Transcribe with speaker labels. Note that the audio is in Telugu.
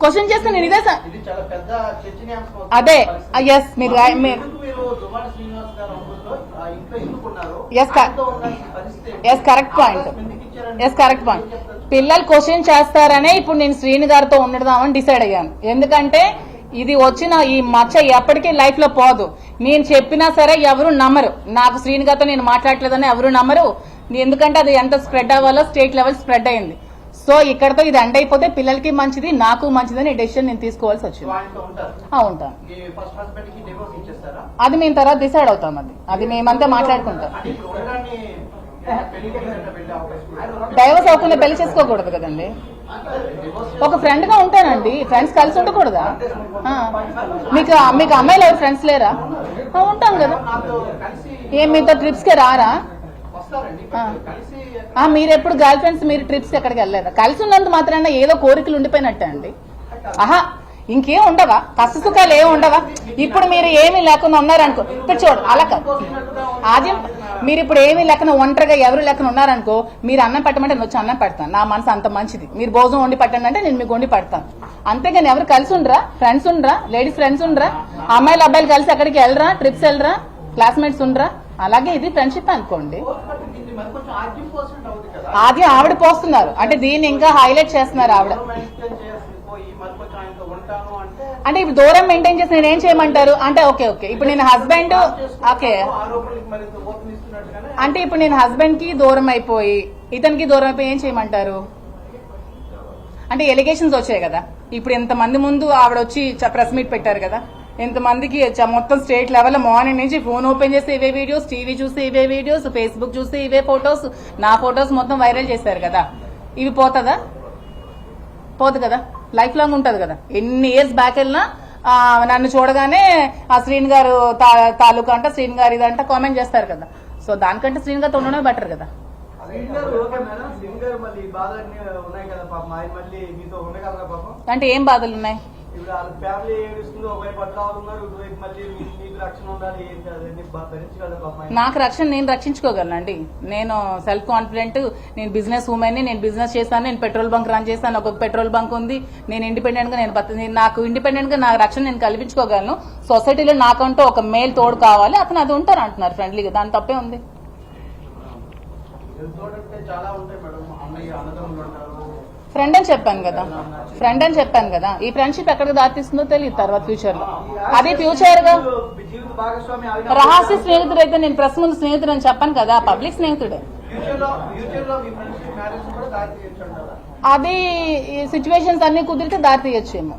Speaker 1: క్వశ్చన్ చేస్తే నేను ఇదే అదే ఎస్ మీరు ఎస్ కరెక్ట్ పాయింట్ పిల్లలు క్వశ్చన్ చేస్తారనే ఇప్పుడు నేను శ్రీని గారితో ఉండదామని డిసైడ్ అయ్యాను. ఎందుకంటే ఇది వచ్చిన ఈ మచ్చ ఎప్పటికీ లైఫ్ లో పోదు. నేను చెప్పినా సరే ఎవరు నమ్మరు. నాకు శ్రీని గారితో నేను మాట్లాడలేదని ఎవరు నమ్మరు. ఎందుకంటే అది ఎంత స్ప్రెడ్ అవ్వాలో స్టేట్ లెవెల్ స్ప్రెడ్ అయింది. సో ఇక్కడతో ఇది ఎండ్ అయిపోతే పిల్లలకి మంచిది, నాకు మంచిదని డెసిషన్ నేను తీసుకోవాల్సి వచ్చింది. ఉంటాను. అది మేము తర్వాత డిసైడ్ అవుతాం. అది మేమంతా మాట్లాడుకుంటాం. డైవర్స్ అవ్వకుండా పెళ్లి చేసుకోకూడదు కదండి. ఒక ఫ్రెండ్ గా ఉంటానండి. ఫ్రెండ్స్ కలిసి ఉండకూడదా? మీకు అమ్మాయిలు ఎవరు ఫ్రెండ్స్ లేరా? ఉంటాం కదా. ఏం మీతో ట్రిప్స్ కి రారా? మీరు ఎప్పుడు గర్ల్ ఫ్రెండ్స్ మీరు ట్రిప్స్ ఎక్కడికి వెళ్ళలేదా? కలిసి ఉన్నంత మాత్రాన ఏదో కోరికలు ఉండిపోయినట్టే అండి. ఇంకేం ఉండవా? కష్ట సుఖాలు ఏమి ఉండవా? ఇప్పుడు మీరు ఏమీ లేకుండా ఉన్నారనుకో, ఇప్పుడు చూడు అలా కాదు. ఆద్యం మీరు ఇప్పుడు ఏమీ లేకుండా ఒంటరిగా ఎవరు లేకుండా ఉన్నారనుకో, మీరు అన్నం పెట్టమంటే నేను వచ్చి అన్నం పెడతాను. నా మనసు అంత మంచిది. మీరు భోజనం వండి పెట్టండి అంటే నేను మీకు వండి పెడతాను. అంతేగాని ఎవరు కలిసి ఉండరా? ఫ్రెండ్స్ ఉండరా? లేడీస్ ఫ్రెండ్స్ ఉండరా? అమ్మాయిలు అబ్బాయిలు కలిసి ఎక్కడికి వెళ్ళరా? ట్రిప్స్ వెళ్ళరా? క్లాస్మేట్స్ ఉండరా? అలాగే ఇది ఫ్రెండ్షిప్ అనుకోండి. ఆది ఆవిడ పోస్తున్నారు అంటే దీన్ని ఇంకా హైలైట్ చేస్తున్నారు ఆవిడ. అంటే ఇప్పుడు దూరం మెయింటైన్ చేసి నేనేం చేయమంటారు అంటే ఓకే ఇప్పుడు నేను హస్బెండ్ ఓకే అంటే ఇప్పుడు నేను హస్బెండ్ కి దూరం అయిపోయి ఇతనికి దూరం అయిపోయి ఏం చేయమంటారు? అంటే ఎలిగేషన్స్ వచ్చాయి కదా. ఇప్పుడు ఎంతమంది ముందు ఆవిడ వచ్చి ప్రెస్ మీట్ పెట్టారు కదా. ఎంతమందికి మొత్తం స్టేట్ లెవెల్ మార్నింగ్ నుంచి ఫోన్ ఓపెన్ చేస్తే ఇవే వీడియోస్, టీవీ చూస్తే ఇవే వీడియోస్, ఫేస్బుక్ చూస్తే ఇవే ఫొటోస్, నా ఫొటోస్ మొత్తం వైరల్ చేశారు కదా. ఇవి పోతుందా? పోదు కదా. లైఫ్ లాంగ్ ఉంటది కదా. ఎన్ని ఇయర్స్ బ్యాక్ వెళ్ళినా నన్ను చూడగానే ఆ శ్రీని గారు తాలూకా అంట, శ్రీని గారు ఇదంట కామెంట్ చేస్తారు కదా. సో దానికంటే శ్రీని గారితో ఉండడమే బెటర్ కదా. అంటే ఏం బాధలు ఉన్నాయి? నాకు రక్షణ నేను రక్షించుకోగలనండి. నేను సెల్ఫ్ కాన్ఫిడెంట్, నేను బిజినెస్ ఉమెన్, నేను బిజినెస్ చేస్తాను, నేను పెట్రోల్ బంక్ రన్ చేస్తాను, ఒక పెట్రోల్ బంక్ ఉంది, నేను ఇండిపెండెంట్ గా నాకు ఇండిపెండెంట్ గా నా రక్షణ నేను కల్పించుకోగలను. సొసైటీలో నాకంటూ ఒక మేల్ తోడు కావాలి, అతను అది ఉంటారు అంటున్నారు ఫ్రెండ్లీగా. దాని తప్పే ఉంది. ఫ్రెండ్ అని చెప్పాను కదా. ఈ ఫ్రెండ్షిప్ ఎక్కడికి దారితీస్తుందో తెలియదు తర్వాత ఫ్యూచర్ లో. అది ఫ్యూచర్ గా రహస్య స్నేహితుడు అయితే నేను ప్రెస్ ముందు స్నేహితుడు అని చెప్పాను కదా, పబ్లిక్ స్నేహితుడే. అది సిచ్యువేషన్స్ అన్ని కుదిరితే దారి తీయొచ్చేమో.